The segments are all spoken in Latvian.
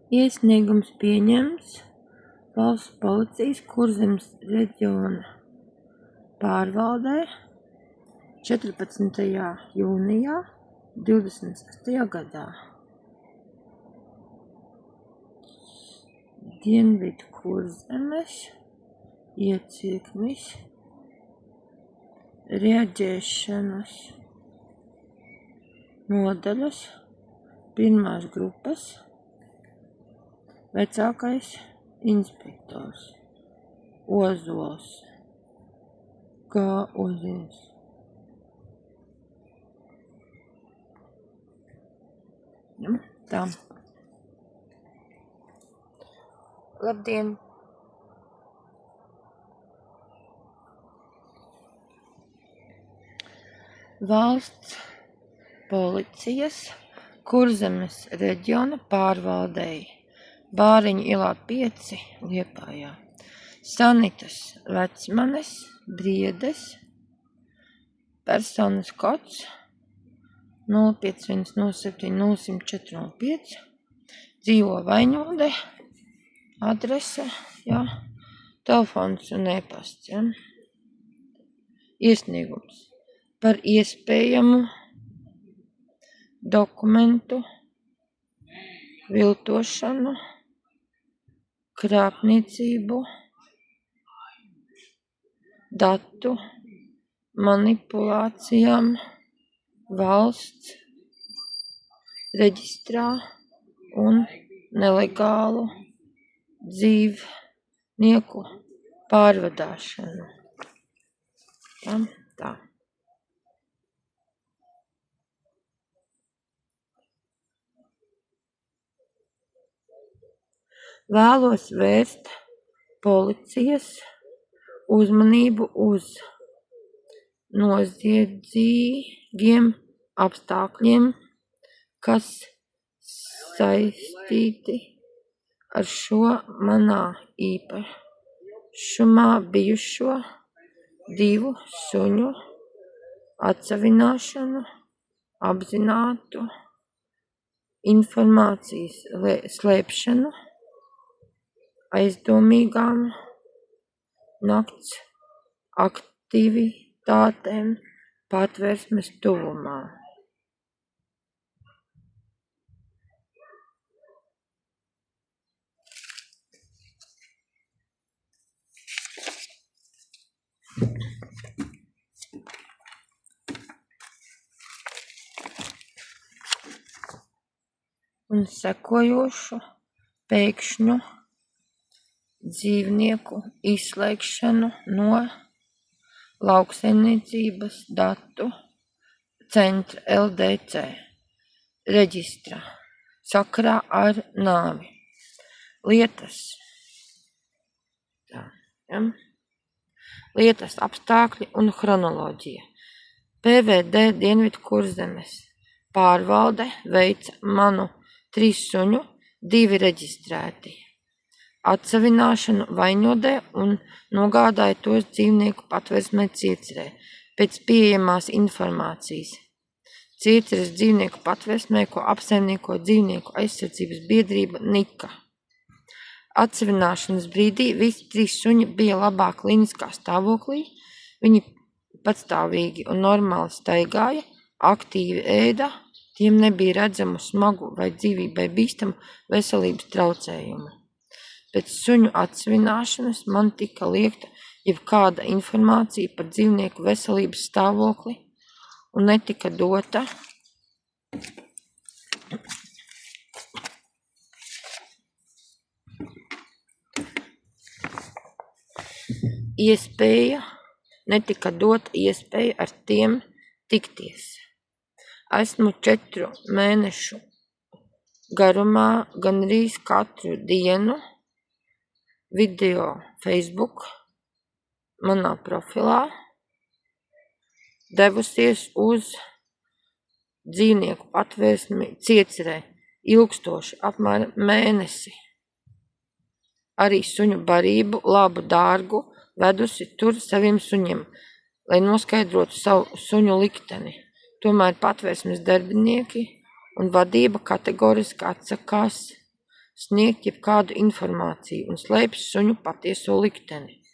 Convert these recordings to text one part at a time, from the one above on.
Iesniegums pieņemts Valsts policijas Kurzemes reģiona pārvaldē 14. jūnijā 26. gadā. Dienvidkurzemes iecirknis reaģēšanas nodaļas 1. grupas vecākais inspektors Ozols G. Uzins. Tā. Labdien! Valsts policijas Kurzemes reģiona pārvaldei Bāriņu ielā 5 Liepājā. Sanitas Vecmanes Briedes, personas kods 05107010405, dzīvo Vaņodē, adrese, telefons un e-pasts. Iesniegums par iespējamu dokumentu viltošanu, krāpniecību, datu manipulācijām valsts reģistrā un nelegālu dzīvnieku pārvadāšanu. Tā. Vēlos vērst policijas uzmanību uz noziedzīgiem apstākļiem, kas saistīti ar šo manā īpašumā bijušo 2 suņu atsavināšanu, apzinātu informācijas slēpšanu, aizdomīgām nakts aktivitātēm Patversmes tuvumā. Un sekojošu pēkšņu dzīvnieku izslēgšanu no lauksaimniecības datu centra LDC reģistra sakarā ar nāvi. Lietas apstākļi un chronoloģija. PVD Dienvidkurzemes pārvalde veica manu 3 suņu, 2 reģistrēti atsavināšanu Vaņodē un nogādāja tos dzīvnieku Patversmē Circerē pēc pieejamās informācijas. Circeres dzīvnieku Patversmē, ko apsaimnieko dzīvnieku aizsardzības biedrība Nika. Atsavināšanas brīdī visi 3 suņi bija labā kliniskā stāvoklī, viņi patstāvīgi un normāli staigāja, aktīvi ēda, tiem nebija redzamu smagu vai dzīvībai bīstamu veselības traucējumu. Pēc suņu atsavināšanas man tika liegta jebkāda informācija par dzīvnieku veselības stāvokli un netika dota iespēja ar tiem tikties. Esmu 4 mēnešu garumā gandrīz katru dienu video Facebook manā profilā devusies uz dzīvnieku Patversmi Circerē ilgstoši apmēram mēnesi. Arī suņu barību, labu dārgu, vedusi tur saviem suņiem, lai noskaidrotu savu suņu likteni. Tomēr Patversmes darbinieki un vadība kategoriski atsakās sniegt jebkādu informāciju un slēpj suņu patieso likteni.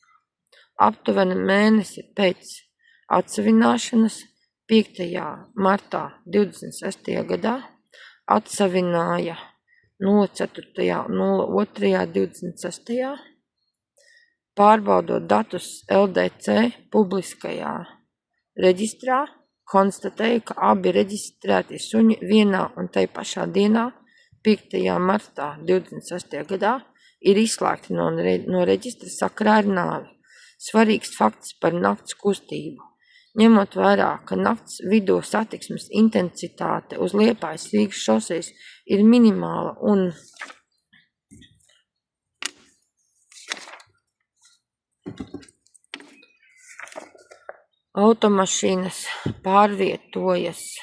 Aptuveni mēnesi pēc atsavināšanas 5. martā 26. gadā atsavināja 04.02.26. pārbaudot datus LDC publiskajā reģistrā, konstatēja, ka abi reģistrētie suņi vienā un tai pašā dienā, 5. martā 26. gadā, ir izslēgti no reģistra sakarā ar nāvi. Svarīgs fakts par nakts kustību. Ņemot vērā, ka nakts vidū satiksmes intensitāte uz Liepājas Rīgas šosejas ir minimāla un automašīnas pārvietojas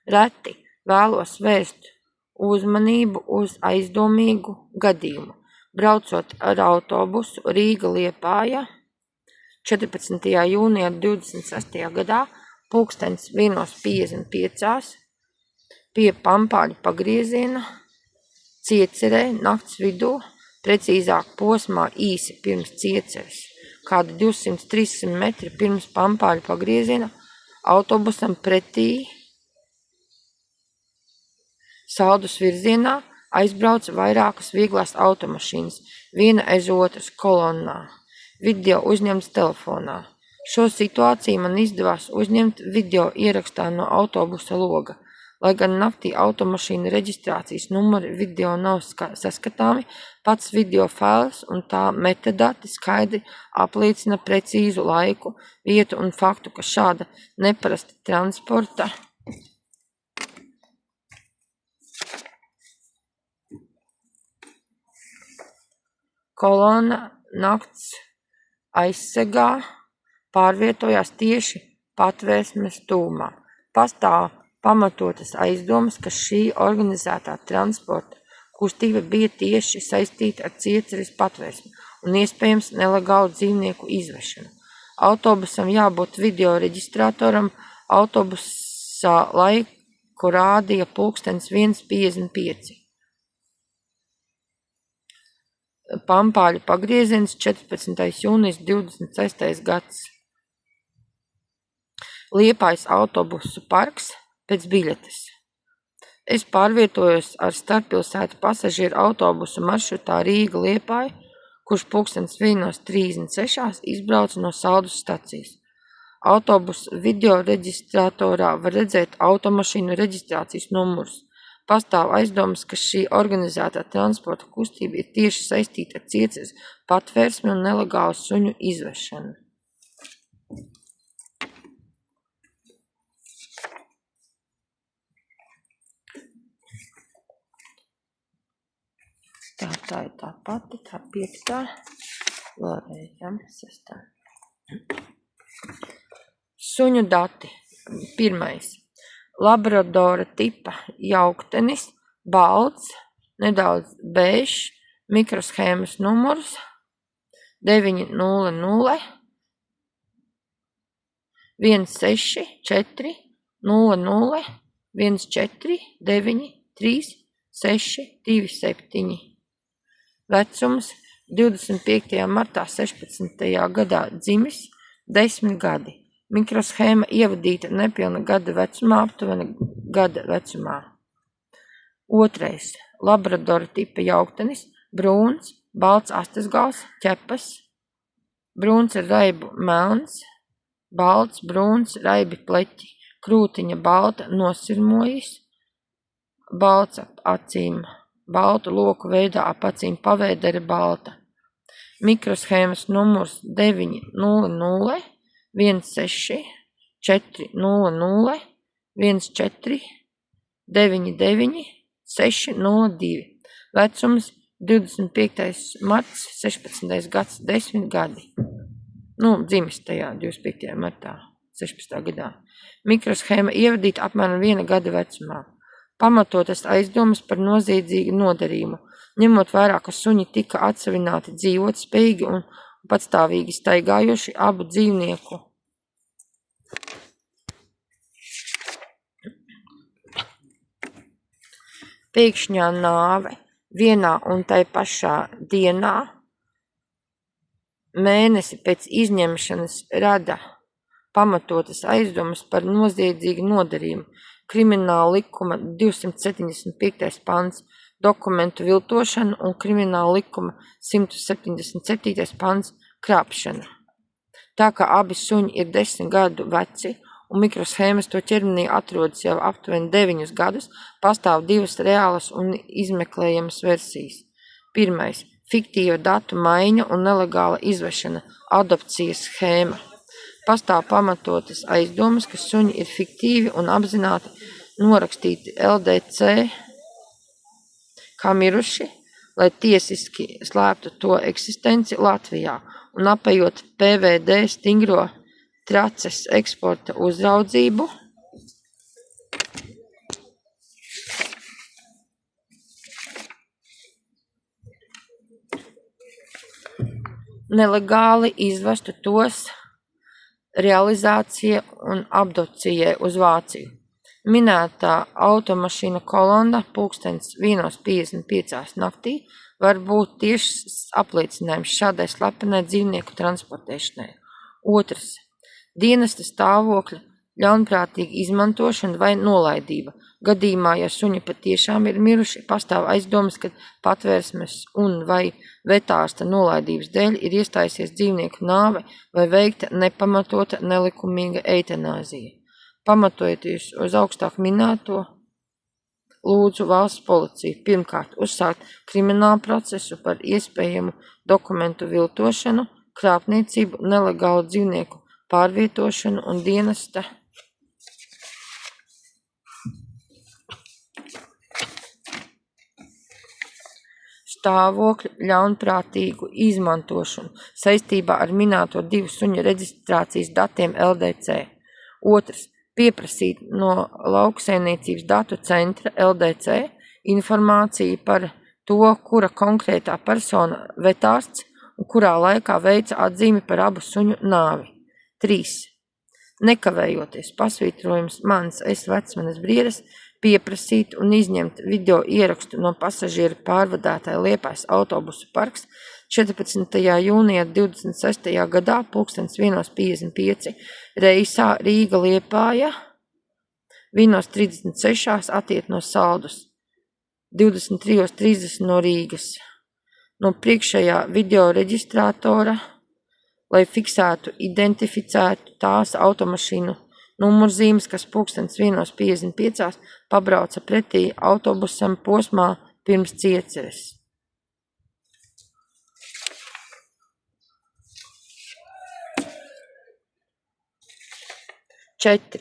reti, vēlos vērst uzmanību uz aizdomīgu gadījumu. Braucot ar autobusu Rīga-Liepāja 14. jūnijā 26. gadā, 1:55 pie Pampāļu pagrieziena Ciecerē nakts vidū, precīzāk posmā īsi pirms Cieceres, kādi 200-300 metri pirms Pampāļu pagrieziena, autobusam pretī Saldus virzienā aizbrauca vairākas vieglās automašīnas, viena aiz otras kolonnā. Video uzņemts telefonā. Šo situāciju man izdevās uzņemt video ierakstā no autobusa loga. Lai gan naktī automašīnu reģistrācijas numuri video nav saskatāmi, pats video fails un tā metadati skaidri apliecina precīzu laiku, vietu un faktu, ka šāda neparasta transporta kolona nakts aizsegā pārvietojās tieši Patvērsmes tūmā. Pastāv pamatotas aizdomas, ka šī organizētā transporta kustība bija tieši saistīta ar Cieceres Patvērsmi un iespējams nelegālu dzīvnieku izvešanu. Autobusam jābūt video reģistratoram, autobusā laiku rādīja 1:55. Pampāļu pagrieziens 14. jūnijas 26. gads. Liepājas autobusu parks pēc biļetes. Es pārvietojos ar starppilsētu pasažieru autobusu maršrutā Rīga-Liepāja, kurš 1:36 izbrauca no Saldus stacijas. Autobusu video reģistratorā var redzēt automašīnu reģistrācijas numurus. Pastāv aizdomas, ka šī organizētā transporta kustība ir tieši saistīta ar Cieceres Patvērsmi un nelegālu suņu izvešanu. Tā ir tā pati, tā 5. vēlreiz, 6. Suņu dati. 1. Labradora tipa jauktenis, balts, nedaudz bēžs, mikroshēmas numurs 900 164 00 149 3627. Vecums 25. martā 16. gadā dzimis, 10 gadi. Mikroshēma ievadīta nepilna gada vecumā, aptuveni gada vecumā. 2. Labradora tipa jauktenis, brūns, balts astasgals, ķepas, brūns ar raibu melns, balts, brūns, raibi pleķi, krūtiņa balta, nosirmojis, balts ap acīm, baltu loku veidā ap acīm, pavēdere balta. Mikroshēmas numurs 900 16 400 14 99 602. Vecums 25. marts 16. gads, 10 gadi. Dzimis tajā 25. martā 16. gadā. Mikroshēma ievadīta apmēram 1 gada vecumā. Pamatotas aizdomas par noziedzīgu nodarījumu, ņemot vērā, ka suņi tika atsavināti dzīvot spējīgi un patstāvīgi staigājoši abu dzīvnieku. Pēkšņā nāve vienā un tai pašā dienā mēnesi pēc izņemšanas rada pamatotas aizdomas par noziedzīgu nodarījumu. Krimināla likuma 275. pants dokumentu viltošanu un krimināla likuma 177. pants krāpšana. Tā kā abi suņi ir 10 gadu veci un mikroshēmas to ķermenī atrodas jau aptuveni 9 gadus, pastāv divas reālas un izmeklējamas versijas. Pirmais – fiktīva datu maiņa un nelegāla izvešana, adopcijas schēma. Pastāv pamatotas aizdomas, ka suņi ir fiktīvi un apzināti norakstīti LDC kā miruši, lai tiesiski slēptu to eksistenci Latvijā un apējot PVD stingro traces eksporta uzraudzību, nelegāli izvestu tos realizācija un adopcijai uz Vāciju. Minētā automašīna kolonda pulkstens 1:55 naktī var būt tieši apliecinājums šādai slepenai dzīvnieku transportēšanai. Otrs – dienesta stāvokļa ļaunprātīga izmantošana vai nolaidība. Gadījumā, ja suņi patiešām ir miruši, pastāv aizdomas, ka patvērsmes un vai vetārsta nolaidības dēļ ir iestājusies dzīvnieku nāve vai veikta nepamatota nelikumīga eitanāzija. Pamatojoties uz augstāk minēto, lūdzu valsts policiju pirmkārt uzsākt kriminālu procesu par iespējamu dokumentu viltošanu, krāpniecību, nelegālu dzīvnieku pārvietošanu un dienesta stāvokļu ļaunprātīgu izmantošanu saistībā ar minēto divu suņu reģistrācijas datiem LDC. Otrs – pieprasīt no Lauksaimniecības datu centra LDC informāciju par to, kura konkrētā persona vetārsts un kurā laikā veica atzīmi par abu suņu nāvi. 3. Nekavējoties pasvītrojums manas vecmanes Briedes pieprasīt un izņemt video ierakstu no pasažieru pārvadātāja Liepājas autobusu parks 14. jūnijā 26. gadā pulkstens 1:55 reisā Rīga Liepāja 1:36 attiet no Saldus, 23:30 no Rīgas. No priekšējā video reģistrātora, lai fiksētu, identificētu tās automašīnu numurzīmes, kas pulkstens 1:55 pabrauca pretī autobusam posmā pirms Cieceres. 4.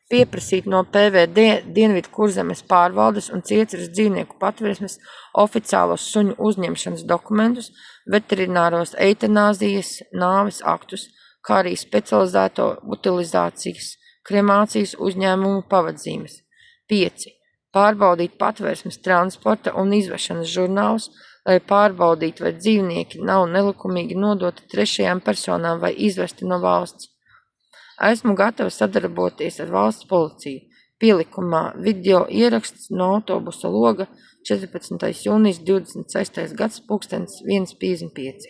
Pieprasīt no PVD Dienvidu Kurzemes pārvaldes un Cieceres dzīvnieku patvērsmes oficiālos suņu uzņemšanas dokumentus, veterināros eitanāzijas, nāves aktus, kā arī specializēto utilizācijas, kremācijas uzņēmumu pavadzīmes. 5. Pārbaudīt patvērsmes transporta un izvešanas žurnālus, lai pārbaudītu, vai dzīvnieki nav nelikumīgi nodoti trešajām personām vai izvesti no valsts. Esmu gatava sadarboties ar valsts policiju. Pielikumā video ieraksts no autobusa loga 14. jūnijas 26. gads pulkstens 1:55.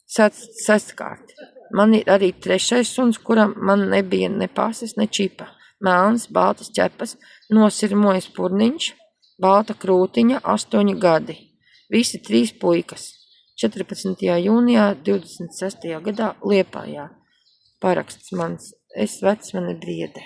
Sestkārt. Man ir arī trešais suns, kuram man nebija ne pases, ne čipa. Melns, baltas ķepas, nosirmojas purniņš, balta krūtiņa, 8 gadi. Visi 3 puikas. 14. jūnijā 26. gadā Liepājā. Paraksts mans, vecmane Briede.